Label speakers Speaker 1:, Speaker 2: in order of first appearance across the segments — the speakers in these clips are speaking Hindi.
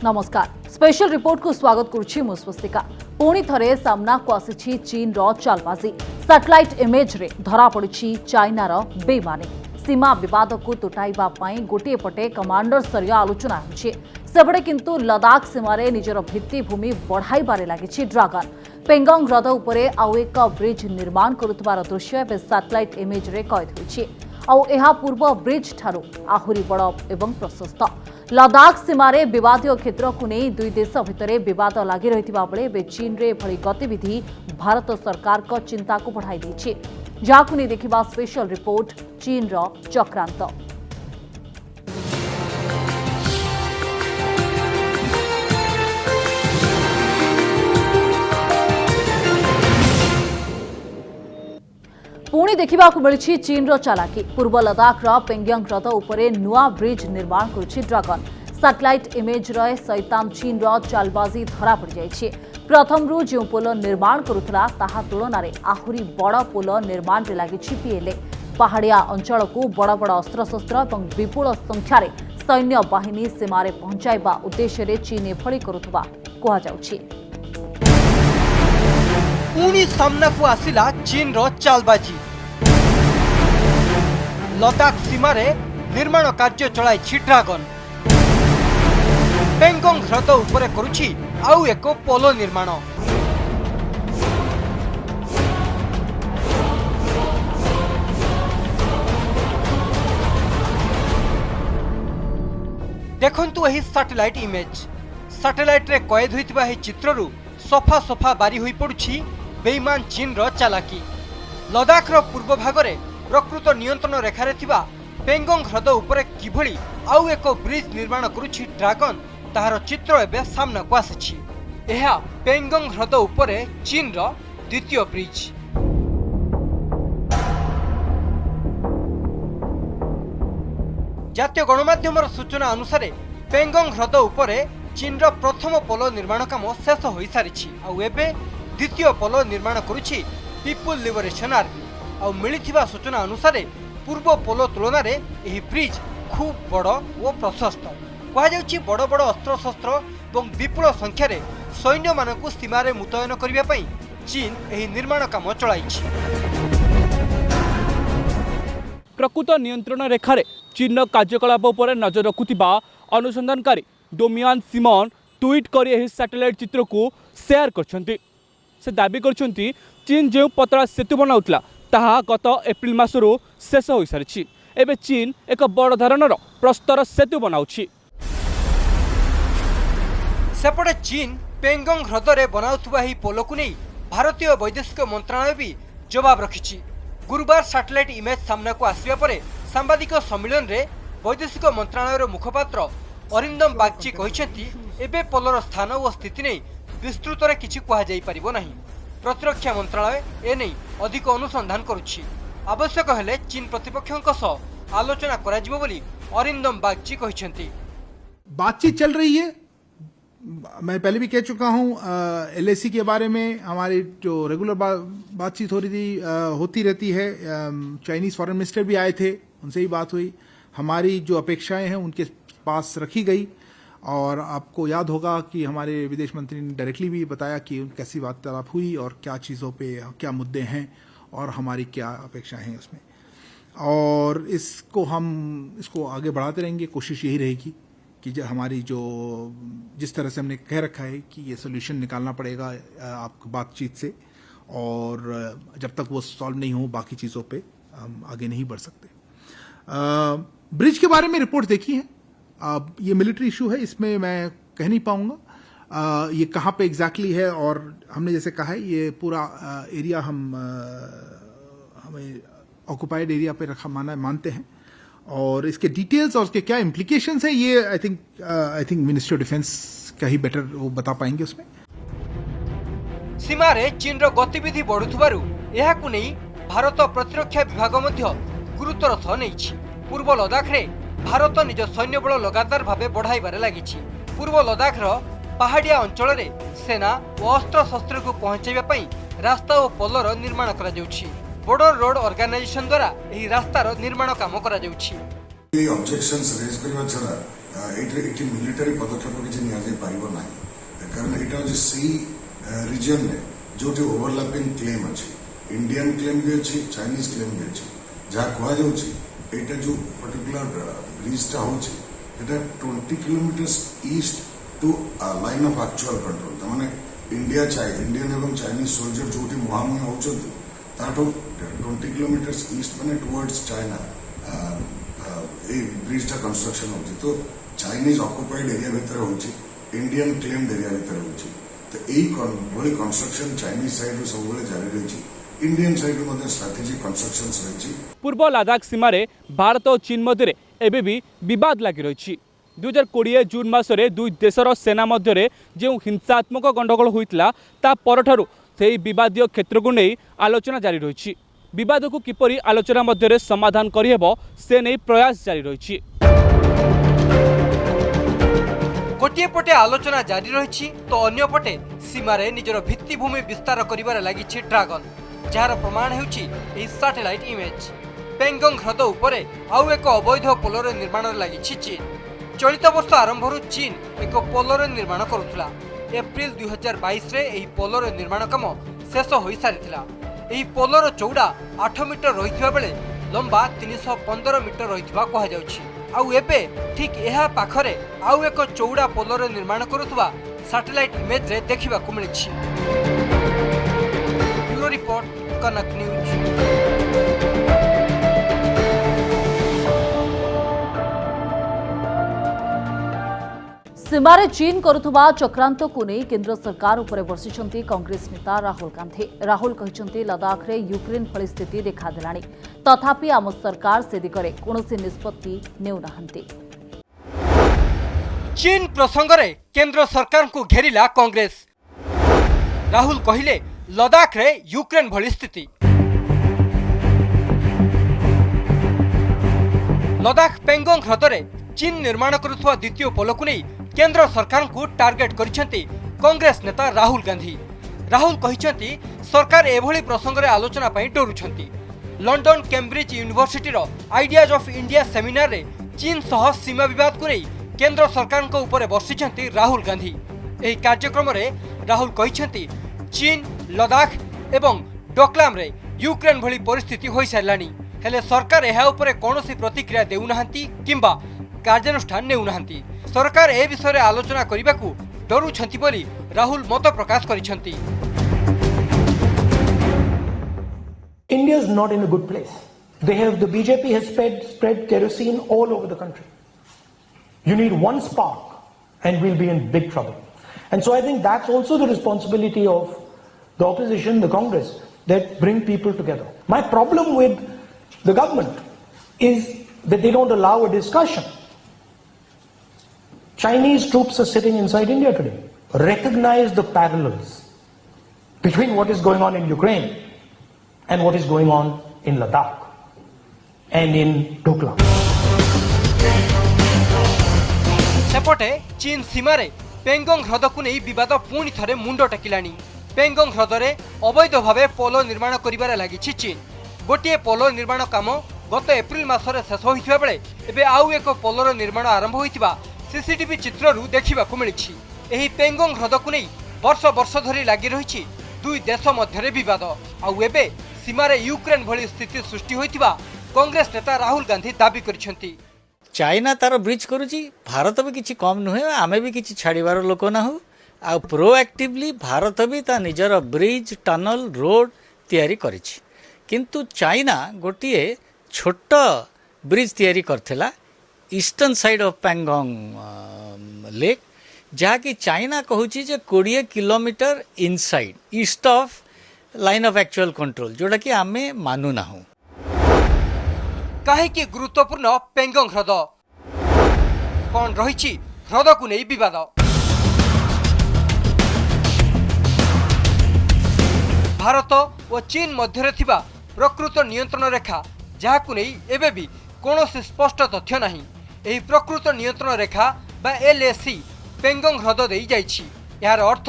Speaker 1: नमस्कार स्पेशल रिपोर्ट को स्वागत करुछि मु स्वस्तिका। पुणी थरे सामना को आसी चीन रो चालबाजी। सैटेलाइट इमेज रे धरा पड़ी चाइनार बेईमानी। सीमा विवाद को तुटाइबा पई गोटे पटे कमांडर स्तरीय आलोचना होछि। सेबडे किंतु लदाख सीमारे निजर भित्तिभूमि बढ़ाइबारे लागिछि ड्रागन। पेंगोंग हृद उपरे आउ एक ब्रिज निर्माण करुथबार दृश्य एबे सैटेलाइट इमेज रे कैद होछि। आउ एहा पूर्व ब्रिज ठारू आहुरी बड़ एवं प्रशस्त। लदाख सीमारे विवादीय क्षेत्र को नहीं दुई देश भितर विवाद लगी रही बेले चीन रे भली गतिविधि भारत सरकार को चिंता को बढ़ाई देछि। जाकु नहीं देखिबा स्पेशल रिपोर्ट चीन रो चक्रांत। पुणी देखा मिली चीन रो चालाकी। पूर्व लदाख पेंगोंग हृद उपरे नुआ ब्रिज निर्माण करुछि ड्रागन। सैटेलाइट इमेज रे सैतान चीन रो चालबाजी धरा पड़ जाइछि। प्रथम रु जो पोल निर्माण करुथला ताहा तुलन में आहुरी बड़ पोल निर्माण रे लागिछि पीएलए। पहाड़िया अंचल को बड़ बड़ अस्त्रशस्त्र और विपुल संख्यार सैन्य बाहिनी सीमारे पहुंचाइबा उद्देश्य चीन एभली करुथबा कहा जाउछि।
Speaker 2: पुणी सामना को आसिला चीन रो चालबाजी। लदाख सीमारे निर्माण कार्य चलाई ड्रागन। पेंगोंग हृद उपरे करुछि आउ एक पोलो निर्माण। देखंतु एही सैटेलाइट इमेज। सैटेलाइट रे कैद होइतिबा एही चित्ररु सफा सफा बारी होई पड़ुछि बेईमान चीन रो चालाकी। लदाख रो पूर्व भाग रे प्रकृत नियंत्रण रेखारे थिबा पेंगोंग हृद उपरे किभली आउ एक ब्रिज निर्माण करुछि ड्रागन ताहार चित्र एबे सामना को आसिछि। एहा पेंगोंग हृद उपरे चीन रो द्वितीय ब्रिज। जातीय गणमाध्यम सूचना अनुसार पेंगोंग हृद उपरे चीन रो प्रथम पोल निर्माण काम शेष हो सारी। आउ एबे द्वितीय पोल निर्माण करुछि पीपुल लिबरेशन आर्मी। आउ मिलिथिबा सूचना अनुसार पूर्व पोल तुलन में यह ब्रिज खूब बड़ और प्रशस्त। कहुच्छी बड़ बड़ अस्त्रशस्त्र और विपुल संख्यार सैन्य मानक सीमार मुतयन करने चीन यह निर्माण काम चलाई।
Speaker 3: प्रकृत नियंत्रण रेखार चीन कार्यकलाप पर नजर रखुवा अनुसंधानकारी डोमियान सिमन ट्वीट कर यह सैटेलाइट चित्र को शेयर करछंती। से दाबी करछंती चीन जो पतला सेतु बनाउतला ताहा गत एप्रिल मासरू शेष हो सारी। एबे चीन एक बड़ धरणर प्रस्तर सेतु बनाउछि।
Speaker 2: सेपटे चीन पेंगोंग हृद रे बनाउथुबा ही पोल को नहीं भारतीय वैदेशिक मंत्रालय भी जवाब रखिछि। गुरुवार सैटेलाइट इमेज सामना को आसिबा परे सांबादिक सम्मेलन रे वैदेशिक मंत्रालय मुखपात्र अरिंदम बागची कहिसेंती एबे पोलर स्थान और स्थिति नहीं विस्तृत रे किछि कहा जाई परिबो नाही। प्रतिरक्षा मंत्रालय ए नहीं अधिक अनुसंधान करुछि। आवश्यक हेले चीन प्रतिपक्षों सह आलोचना कराजिबो बोली अरिंदम बागची कहिसेंती।
Speaker 4: बातचीत चल रही है। मैं पहले भी कह चुका हूं एलएसी के बारे में हमारी जो रेगुलर बातचीत हो रही थी होती रहती है। चाइनीज फॉरेन मिनिस्टर भी आए थे, उनसे ही बात हुई। हमारी जो अपेक्षाएं हैं उनके पास रखी गई और आपको याद होगा कि हमारे विदेश मंत्री ने डायरेक्टली भी बताया कि कैसी वार्तालाप हुई और क्या चीज़ों पे क्या मुद्दे हैं और हमारी क्या अपेक्षाएं हैं उसमें। और इसको आगे बढ़ाते रहेंगे। कोशिश यही रहेगी कि हमारी जिस तरह से हमने कह रखा है कि ये सोल्यूशन निकालना पड़ेगा आपको बातचीत से, और जब तक वो सॉल्व नहीं हो बाकी चीज़ों पे हम आगे नहीं बढ़ सकते। ब्रिज के बारे में रिपोर्ट देखी है। ये मिलिट्री इशू है, इसमें मैं कह नहीं पाऊंगा ये कहाँ पे एग्जैक्टली है। और हमने जैसे कहा है ये पूरा एरिया हमें ऑक्युपाइड एरिया पे मानते हैं और इसके डिटेल्स और उसके क्या इम्प्लीकेशंस है ये I think ministry of defence का ही बेटर वो बता पाएंगे उसमें।
Speaker 2: सीमा रे चीन रो गतिविधि बढ़ुथबारु एहाकु नै भारत प्रतिरक्षा विभाग मध्य गुरुतर सह नैछि। पूर्व लदाख रे भारत निज सैन्य बल लगातार भावे बढ़ाइबारे लागिछि। पूर्व लदाख रो पहाड़िया अंचल रे सेना और अस्त्र शस्त्र को पहुंचाइबा पई रास्ता और पोलर निर्माण करा जाउछि। बॉर्डर रोड ऑर्गेनाइजेशन द्वारा यही रास्तार निर्माण काम करा जाउछि।
Speaker 5: ऑब्जेक्शंस रेज करबा छरा ଏଠି ମିଲିଟାରୀ ପଦକ୍ଷେପ କିଛି ନିଆଯାଇ ପାରିବ ନାହିଁ କାରଣ ଏଇଟା ହେଉଛି ସେଇ ରିଜିୟନରେ ଯୋଉଠି ଓଭରଲାପିଂ କ୍ଲେମ୍ ଅଛି ଇଣ୍ଡିଆନ୍ କ୍ଲେମ୍ ବି ଅଛି ଚାଇନିଜ୍ କ୍ଲେମ୍ ବି ଅଛି ଯାହା କୁହାଯାଉଛି ଏଇଟା ଯୋଉ ପର୍ଟିକୁଲାର ବ୍ରିଜଟା ହେଉଛି এটা 20 kilometre east to line of actual control তার ইন্ডিয়ান এবং চাইনিজ সোলজর যেটি মুহামুহি হচ্ছেন তাঠু 20 কিলোমিটার ইস্ট মানে টুয়ার্ডস চাইনা এই ব্রিজটা কনস্ট্রকশন হচ্ছে তো চাইনিজ অকুপাইড এরিয়া ভিতরে হচ্ছে ইন্ডিয়ান ক্লেমড এরিয়া ভিতরে হচ্ছে তো এইভাবে কনস্ট্রকশন চাইনিজ সাইড্রু সবুলে জারি রয়েছে ইন্ডিয়ান সাইড্রু মধ্যে স্ট্রাটেজিক কনস্ট্রকশনস রয়েছে
Speaker 3: पूर्व लद्दाख सीमार भारत और चीन मध्य एबे भी विवाद लगी रही 2020 जून मासरे दुई देशर सेना मध्य जो हिंसात्मक गंडगोल होता ता परठारु से विवादीय क्षेत्र को नहीं आलोचना जारी रही विवाद को किपरि आलोचना मध्य समाधान करिहेब से नहीं प्रयास जारी रही
Speaker 2: गोटे पटे आलोचना जारी रही तो अन्य पटे सीमार निजर भित्तिभूमि विस्तार करिबार लागिछि ड्रागन जार प्रमाण हेउछि एही सैटेलाइट इमेज पेंगोंग ह्रद उपरे आउ एक अवैध पोलर निर्माण लागिछि चीन चलित वर्ष आरंभरू चीन एक पोलर निर्माण करुथला एप्रिल 2022 रे एही पोलर निर्माण काम शेष होई सारिथिला एही पोलर चौड़ा 8 मीटर रहिथिबा बेले लंबा 315 मीटर रहिथिबा कहा जाउछि आउ एबे ठीक एहा पाखरे आउ एक चौड़ा पोलर निर्माण करुथबा सैटेलाइट इमेज रे देखिबा को मिलिछि ब्यूरो रिपोर्ट कनक न्यूज
Speaker 1: सीमारे चीन करुथुबा चक्रांत को नहीं केंद्र सरकार उपरे बर्षिछंती कांग्रेस नेता राहुल गांधी राहुल कहते लद्दाख रे यूक्रेन भली स्थिति देखा देलानी तथापि आम सरकार से दिगरे कोनोसी निष्पत्ति नेउ नाहंती
Speaker 2: चीन प्रसंग रे केंद्र सरकार को घेरिला कांग्रेस राहुल कहिले लद्दाख रे यूक्रेन भली स्थिति लद्दाख पेंगोंग ह्रदरे चीन निर्माण करुथुवा द्वितीय पोल को नहीं केंद्र सरकार को टार्गेट करिसेंती कांग्रेस नेता राहुल गांधी राहुल कहिसेंती सरकार एभली प्रसंग रे आलोचना पई डरुछंती लंडन कैम्ब्रिज यूनिवर्सिटी रो आइडियाज ऑफ इंडिया सेमिनार रे चीन सह सीमा विवाद को नहीं केंद्र सरकार को ऊपर बर्षिछंती राहुल गांधी एही कार्यक्रम रे राहुल कहिसेंती चीन लद्दाख एवं डोकलाम रे यूक्रेन भली परिस्थिति होई सारलानी हेले सरकार एहा ऊपर कोनोसी प्रतिक्रिया देउनाहंती किंबा कार्यानुष्ठान नेउनाहंती सरकार ए विषय रे आलोचना करिबाकू डरुछंती बोली राहुल मत प्रकाश करिसंती
Speaker 6: India is not in a good place. The BJP has spread kerosene all over the country. You need one spark and we'll be in big trouble. And so I think that's also the responsibility of the opposition, the Congress, that bring people together. My problem with the government is that they don't allow a discussion. Chinese troops are sitting inside India today. Recognize the parallels between what is going on in Ukraine and what is going on in Ladakh and in Doklam.
Speaker 2: सेपटे चीन सीमार पेंगोंग ह्रद को नहीं विवाद पुणी थे मुंड टेकिलानी पेंगोंग ह्रदरे अवैध भाव पोल निर्माण करिबार लागिछि चीन गोटे पोल निर्माण काम गत एप्रिल मासरे शेष होइथिबा बेले एबे आउ एक पोलर निर्माण आरंभ होइथिबा सीसीटीवी चित्ररू देखिबा को मिलिछि एही पेंगोंग ह्रद को नहीं वर्ष वर्ष धरि लागि रहिछि दुई देश मध्यरे विवाद आउ एबे सीमार यूक्रेन भली स्थिति सृष्टि होइथिबा कांग्रेस नेता राहुल गांधी दाबी करिसेंती
Speaker 7: चाइना तार ब्रिज करुची भारत भी किसी कम नुहे आमे भी किसी छाड़बार लोक ना हो आ प्रोएक्टिवली भारत भी ता निजर ब्रिज टनल रोड तैयारी करिछि किंतु चाइना गोटिए छोट ब्रिज तैयारी करथिला eastern side of Pangong lake जहाँकि चाइना कहूची जे 20 kilometre inside east of line of actual control जोटा कि आमे मानु ना हो
Speaker 2: काहेकि गुरुत्वपूर्ण पेंगोंग ह्रद कौन रही ह्रद को नहीं विवाद भारत और चीन मध्य प्रकृत नियंत्रण रेखा जहाँ को नहीं एबे भी कौनसी स्पष्ट तथ्य नहीं एही प्रकृत नियंत्रण रेखा बा LAC पेंगोंग ह्रद दे जाइछि यार अर्थ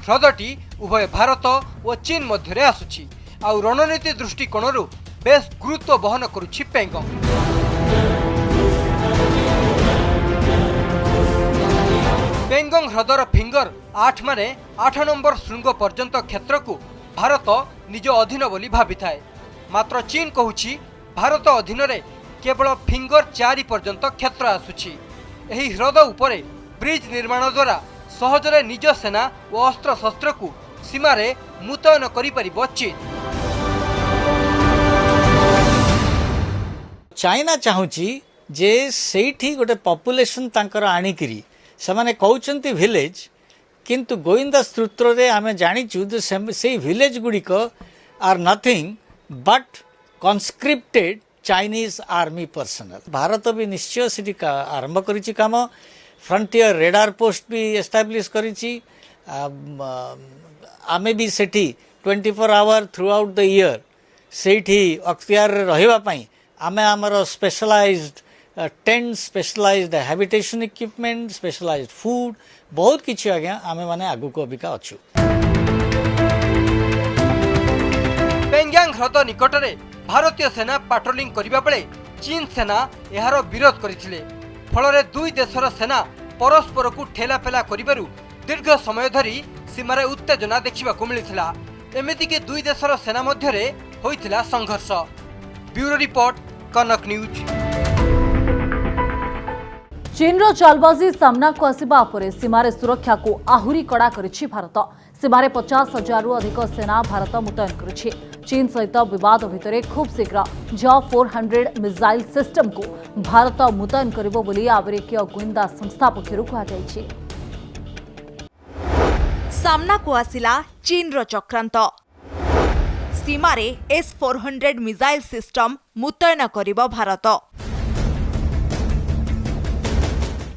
Speaker 2: ह्रदटी उभय भारत और चीन मध्य आसुछि आउ रणनीति दृष्टिकोणरू बेस गुरुत्व बहन करुछि पेंगोंग पेंगोंग ह्रदर फिंगर 8 माने 8 नंबर श्रृंग पर्यंत क्षेत्र को भारत निज अधीन बोली भावी थाए। मात्र चीन कहूछि भारत अधीन रे केवल फिंगर 4 पर्यंत क्षेत्र आसुछि। एही ह्रद उपरे ब्रिज निर्माण द्वारा सहजरे निज सेना और अस्त्र शस्त्र को सीमा रे मुतयन करि परिबो चीन।
Speaker 7: चाइना चाहूची जे सेठी गोटे पॉपुलेशन तांकर आनिकरी से कहते विलेज, किंतु गोविंदा सूत्र रे आमे जानिचु जे से विलेज गुड़िक are nothing but conscripted Chinese army personnel. Bharat भी निश्चय से आरंभ करिछि काम। फ्रंटियर रेडार पोस्ट भी एस्टाब्लिश करिछि। आमे भी सेठी 24 hour throughout the year सेठी अख्तियार रहिबा पई आमे हमर specialised tent, specialised habitation equipment, specialised food बहुत किछि आज्ञा आमे माने आगु को अबिका अछु।
Speaker 2: पेंग्यांग ह्रद निकटरे भारतीय सेना पाट्रोलिंग करिबा बेले चीन सेना एहार विरोध करिथिले। फलरे दुई देशर सेना परस्पर को ठेलाफेला करिबारु दीर्घ समय धरी सीमारे उत्तेजना देखिबाकू मिलिथिला। एमिति कि दुई देशर सेना मध्यरे होइथिला संघर्ष। ब्यूरो रिपोर्ट, कनक न्यूज।
Speaker 1: चीनर चालबाजी सामना को आसिबा परे सीमारे सुरक्षा को आहुरी कड़ा करिछि भारत। सीमारे 50,000 रु अधिक सेना भारत मुतयन करिछि। चीन सहित विवाद भितरे खूब शीघ्र J-400 मिसाइल सिस्टम को भारत मुतयन करिबो बोली अमेरिकीय गोइंदा संस्था पक्षरु कहा जायछि।
Speaker 8: सामना को आसिला चीनर चक्रांत। सीमारे S-400 मिसाइल सिस्टम मुतयन करिबो भारत।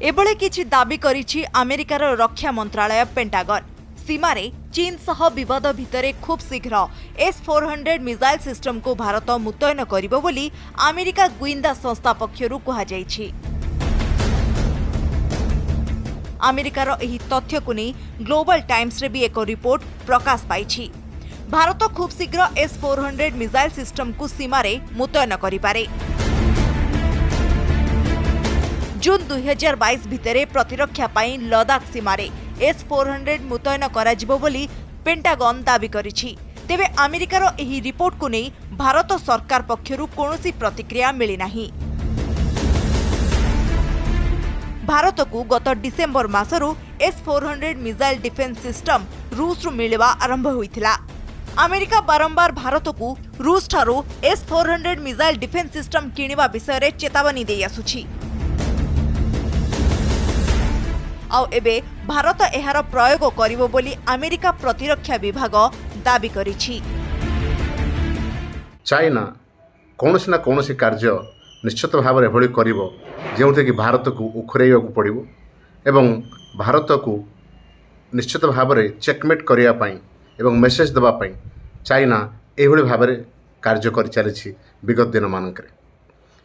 Speaker 8: एबळे किछि दाबी करिछि अमेरिकार रक्षा मंत्रालय पेंटागन। सीमारे चीन सह विवाद भितरे खूब शीघ्र S-400 मिसाइल सिस्टम को भारत मुतयन करिबो बोली अमेरिका गुइंदा संस्था पक्षरु कहा जायछि। अमेरिकार एही तथ्य को नहीं ग्लोबल टाइम्स रे भी एक रिपोर्ट प्रकाश पाइछि। भारत खूब शीघ्र S-400 मिसाइल सिस्टम को सीमारे मुतयन करिपारे। जून 2022 भितरे प्रतिरक्षा पाई लदाख सीमारे S-400 मुतयन कराजिबो बोली पेंटागन दाबी करिछि। तेबे अमेरिकार एही रिपोर्ट को नहीं भारत सरकार पक्षरु कोनोसी प्रतिक्रिया मिली नाही। भारत को गत डिसेंबर मासरु S-400 मिसाइल डिफेंस सिस्टम रूस रु मिलवा आरंभ होइथिला। अमेरिका बारंबार भारत को रूस ठारू S-400 मिसाइल डिफेंस सिस्टम किनिबा विषय रे चेतावनी देई आसुछि। आउ एबे भारत एहार प्रयोग करिबो बोली अमेरिका प्रतिरक्षा विभाग दाबी करिछि।
Speaker 9: चाइना कौनसी ना कौनसी कार्य निश्चित भाव में एभली करिबो जेउथे कि भारत को उखरेइबाकू पड़िबो एवं भारत को निश्चित भाव में चेकमेट करिया पई एवं मेसेज देबा पई चाइना एभली भाव में कार्य कर चलिछि विगत दिन मानकरे।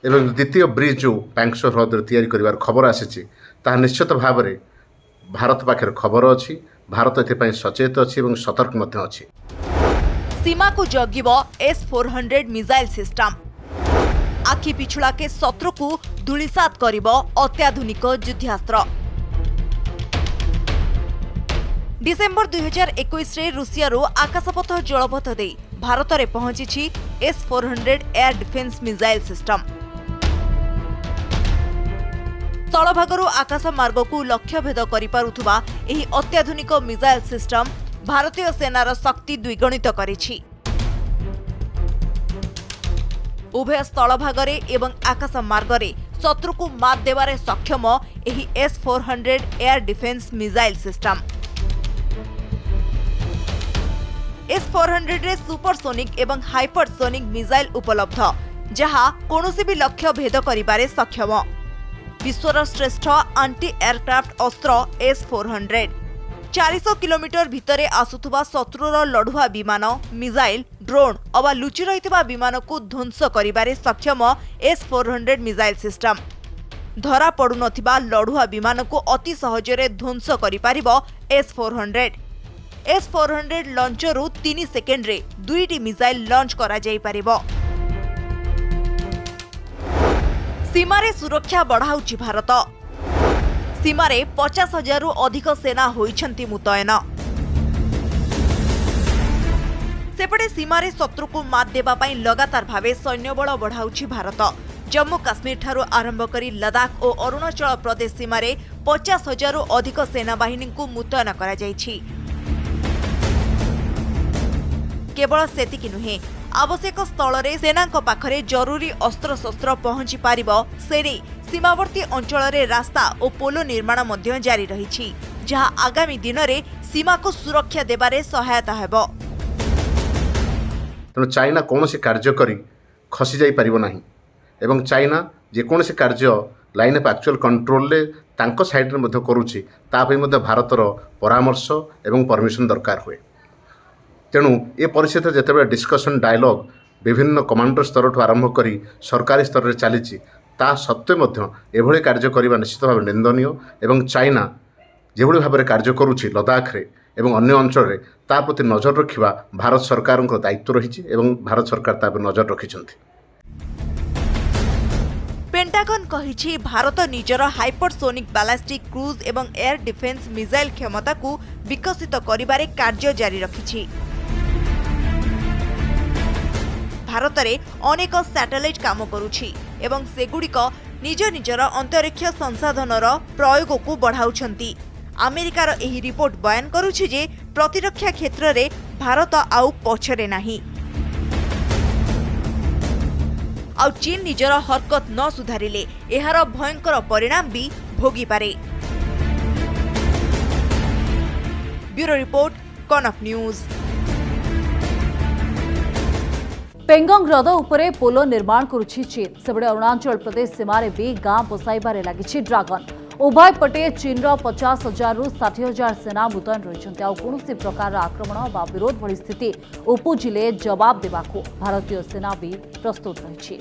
Speaker 9: एवं द्वितीय ब्रिज जो पैंगशो ह्रद तैयारी करिवार खबर आसीछि ताहा निश्चित भाव में भारत पाखर खबर अच्छी। भारत एथिपाई सचेत अच्छी एवं सतर्क मध्य अच्छी।
Speaker 8: सीमा को जगिबो S-400 मिसाइल सिस्टम। आखि पिछुड़ा के शत्रु को धूलिसात करिबो अत्याधुनिक युद्धास्त्र। डिसेंबर 2021 रे रूसिया रो आकाशपथ जलपथ दे भारत रे पहुंची S-400 air defence missile system. स्थलभागरू आकाश मार्ग को लक्ष्य भेद करिपारुथुबा एही अत्याधुनिक मिसाइल सिस्टम भारतीय सेनार शक्ति द्विगुणित करिछि। उभय स्थलभागरे एवं आकाश मार्गरे शत्रु को मात देवारे सक्षम एही S-400 air defence missile system. S-400 रे सुपरसोनिक एवं हाइपरसोनिक मिसाइल उपलब्ध जहा कोनोसी भी लक्ष्य भेद करिबारे सक्षम। विश्वर श्रेष्ठ आंटी एयरक्राफ्ट अस्त्र S-400 400 किलोमीटर भितरे आसुथुबा शत्रुर लढुआ विमान, मिसाइल, ड्रोन अवा लुचि रहितबा विमान को ध्वंस करिबारे सक्षम S-400 मिसाइल सिस्टम। धरा पडु नथिबा लढुआ विमान को अति सहजरे ध्वंस करिपारिबो S-400। S-400 लॉन्चरु 3 सेकेंड रे 2टी मिसाइल लॉन्च करा जाई पारिबो। सीमारे सुरक्षा बढ़ाउछि भारत। सीमारे 50,000 रु अधिक सेना होइछंती मुतयन। सेपटे सीमारे शत्रु को मात देबा पई लगातार भावे सैन्य बल बढ़ाउछि भारत। जम्मू काश्मीर ठारू आरंभ करी लदाख और अरुणाचल प्रदेश सीमारे 50,000 रु अधिक सेनाबाहिनी को मुतयन करा जाइछि। केवल सेतिकी नुहे, आवश्यक स्थल रे सेना पाखरे जरूरी अस्त्रशस्त्र पहुंची पारिबो सेने सीमावर्ती अंचल रे रास्ता और पोलो निर्माण मध्य जारी रहिछि, जहां आगामी दिन रे सीमा को सुरक्षा देबारे सहायता हेबो।
Speaker 9: तेणु चाइना कौन कार्य करी खसी जाई परिबो नाही एवं चाइना जेकोसी कार्य लाइन अफ एक्चुअल कंट्रोल ले तांको साइड रे मध्य करूछि ता पई मध्य भारतर परामर्श एवं परमिशन दरकार हुए। तेणु ए परिस्थिति जेतेबेले डिस्कशन डायलॉग विभिन्न कमांडर स्तर ठू आरंभ करी सरकारी स्तर रे चलीछि ता सत्वे मध्य एभଳି कार्य करिबा निश्चित भाव निंदनीय एवं चाइना जेभଳି भाबरे कार्य करूछि लदाख रे एवं अन्य अंचल रे ता प्रति नजर रखिबा भारत सरकार दायित्व रही एवं भारत सरकार ता नजर रखिछन्ति।
Speaker 8: पेंटागन कहिछि भारत निजर हाइपरसोनिक बैलिस्टिक क्रूज एवं एयर डिफेंस मिसाइल क्षमता को विकसित करिबारे कार्य जारी रखिछि। भारत रे अनेक सैटेलाइट काम करूछि एवं सेगुड़िक निज निजर अंतरिक्ष संसाधनर प्रयोग को बढ़ाउछन्ति। अमेरिकार एही रिपोर्ट बयान करुछि जे प्रतिरक्षा क्षेत्र रे भारत आउ पछरे नाही। आउ चीन निजर हरकत न सुधारिले एहार भयंकर परिणाम भी भोगी पारे। ब्यूरो रिपोर्ट, कनक न्यूज।
Speaker 1: पेंगोंग हृद उपरे पोलो निर्माण करुछि चीन। सेबडे अरुणाचल प्रदेश सीमारे भी गाँ बसाइबारे लागिछि ड्रागन। उभय पटे चीन 50,000 रु 60,000 सेना मुतयन रहिछन्ति। आ कोनोसी प्रकार आक्रमण वा विरोध भली स्थिति उपुजिले जवाब देबाकू भारतीय सेना भी प्रस्तुत रहिछि।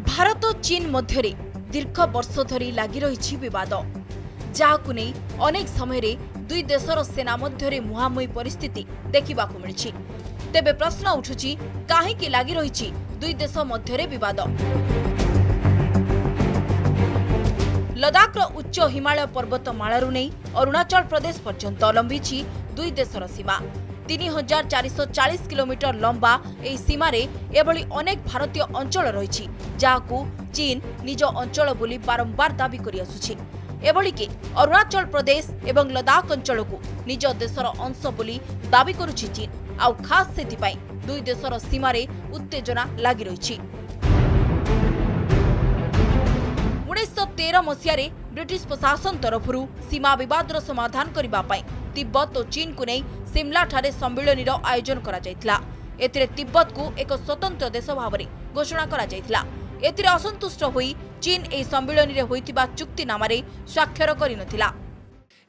Speaker 10: भारत और चीन मध्यरे दीर्घ वर्ष धरी लागि रहिछि विवाद, जाहाकु नै अनेक समय रे दुई देशर सेना मध्यरे मुहांमुही परिस्थिति देखिबाकू मिलिछि। तेबे प्रश्न उठुछि, काहेकि लागि रहिछि दुई देश मध्यरे विवाद? लदाखर उच्च हिमालय पर्वतमालारू नै अरुणाचल प्रदेश पर्यंत लंबिछि दुई देशर सीमा। 3,440 किलोमीटर लंबा एही सीमारे एभली अनेक भारतीय अंचल रहिछि, जाहाकू चीन निज अंचल बोली बारंबार दाबी करि आसुछि। एभली कि अरुणाचल प्रदेश एवं लदाख अंचल को निज देशर अंश बोली दाबी करुछि चीन। आउ खास सेथिपाई दुई देशर सीमारे उत्तेजना लागि रहिछि। 1913 मसियारे ब्रिटिश प्रशासन तरफରୁ सीमा विवादर समाधान करिबा पई तिब्बत और चीन को नै सिमला ठारे सम्मेलनीर आयोजन करा जायतिला। एथिरे तिब्बत को एक स्वतंत्र देश भावरे घोषणा करा जायतिला। एथिरे असंतुष्ट होई चीन एही सम्मेलनीरे होइतिबा चुक्तिनामारे स्वाक्षर करिनथिला।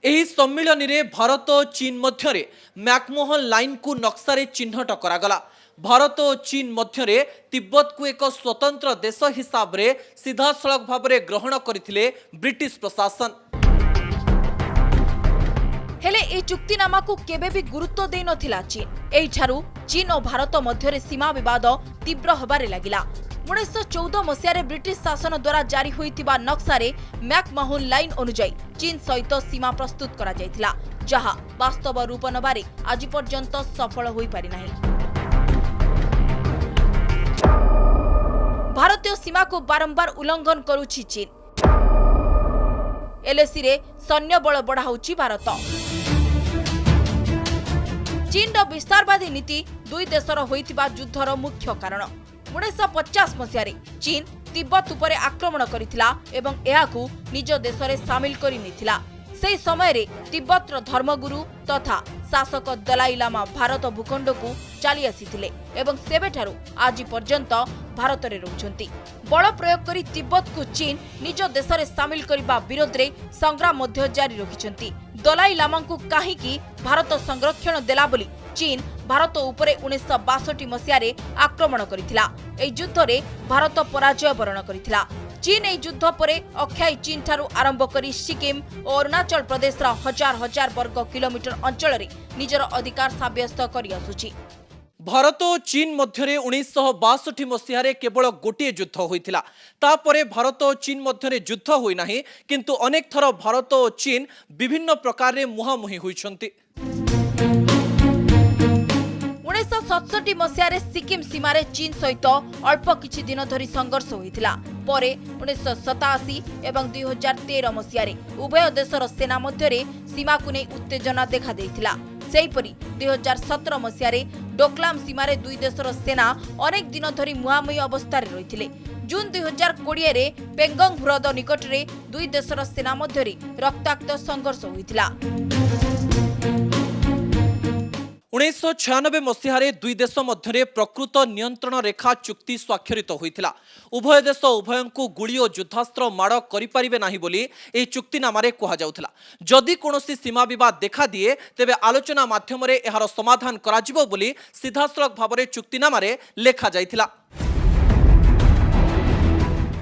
Speaker 11: एही सम्मेलन रे भारत और चीन मध्यरे मैकमोहन लाइन को नक्शारे चिन्हट करागला। भारत और चीन मध्यरे तिब्बत को एक स्वतंत्र देश हिसाब रे सीधासलख भावरे ग्रहण करथिले ब्रिटिश प्रशासन।
Speaker 10: हेले ए चुक्तिनामा को केबे भी गुरुत्व दे नथिला चीन। एही ठारू चीन और भारत मध्यरे सीमा विवाद तीव्र होबारे लागिला। 1914 मसियारे ब्रिटिश शासन द्वारा जारी होइतिबा नक्शारे मैकमोहन लाइन अनुଯାयी चीन सहित सीमा प्रस्तुत करा जायतिला, जहा वास्तव रूप नबारे आज पर्यंत सफल होई पारि नाही। भारतीय सीमा को बारंबार उल्लंघन करुछि चीन। एलएसी रे सैन्य बल बढ़ाउछि भारत। चीन रो विस्तारवादी नीति दुई देशर होइतिबा युद्धर मुख्य कारण। 1950 मसियारे चीन तिब्बत उपरे आक्रमण करिथिला एवं एहाकू निज देशरे शामिल करि निथिला। सेही समय रे तिब्बतर धर्मगुरु तथा शासक दलाई लामा भारत भूखंड को चली आसीथिले एवं सेबेठारू आज पर्यंत भारत रे रहउछंती। बल प्रयोग करी तिब्बत को चीन निज देशरे शामिल करिबा विरोध रे संग्राम मध्य जारी रखिछंती। दलाई लामा को काहेकि भारत संरक्षण देला बोली चीन भारत उपरे 1962 मसियारे आक्रमण करिथिला। एही युद्ध रे भारत पराजय वरण करिथिला। चीन एही युद्ध परे अक्षय चीन ठारू आरंभ करी सिक्किम और अरुणाचल प्रदेश रा हजार हजार वर्ग किलोमीटर अंचल रे निजर अधिकार साब्यस्त करि आसुछि।
Speaker 11: भारत और चीन मध्य 1962 मसीह केवल गोटे युद्ध होइतिला। तापरे भारत और चीन मध्य युद्ध होई नाही, किंतु अनेक थर भारत और चीन विभिन्न प्रकार रे मुहांमुही होइछंती।
Speaker 10: 1967 मसीह सिक्किम सीमार चीन सहित अल्प किछि दिन धरी संघर्ष होइतिला। परे 1987 एवं 2013 मसीह उभय देशर सेना मध्य सीमा को नहीं उत्तेजना देखा देइतिला। सेहीपरि 2017 मसीह डोकलाम सीमार दुई देशर सेना अनेक दिन धरी मुहांमुही अवस्था रही। जून 2020 रे पेंगोंग ह्रद निकट में दुई देशर सेना मध्य रक्ताक्त संघर्ष होइतिला।
Speaker 11: 1996 मसीह दुई देश मध्य प्रकृत नियंत्रण रेखा चुक्ति स्वाक्षरित होइतिला। उभय देश उभय को गुड़ी और युद्धास्त्र माड़ करिपारिबे नाही बोली एही चुक्तिनामारे कहा जाउथिला। जदि कोनोसी सीमा विवाद देखा दिए तेबे आलोचना माध्यम रे एहार समाधान कराजिबो बोली सीधासलख भाबरे चुक्तिनामारे लेखा जाइथिला।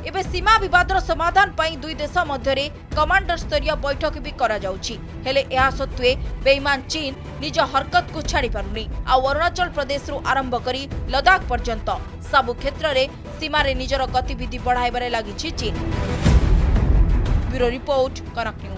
Speaker 10: एबे सीमा विवादर समाधान पाई दुई देश मध्य कमांडर स्तरीय बैठक भी करा जाउछि। हेले एहा सत्वे बेईमान चीन निज हरकत को छाड़ी पारुनी। आ अरुणाचल प्रदेश रु आरंभ करी लद्दाख पर्यंत सबु क्षेत्र रे सीमा रे निजर गतिविधि बढ़ाइबारे लागिछि चीन। ब्यूरो रिपोर्ट, कनक न्यूज।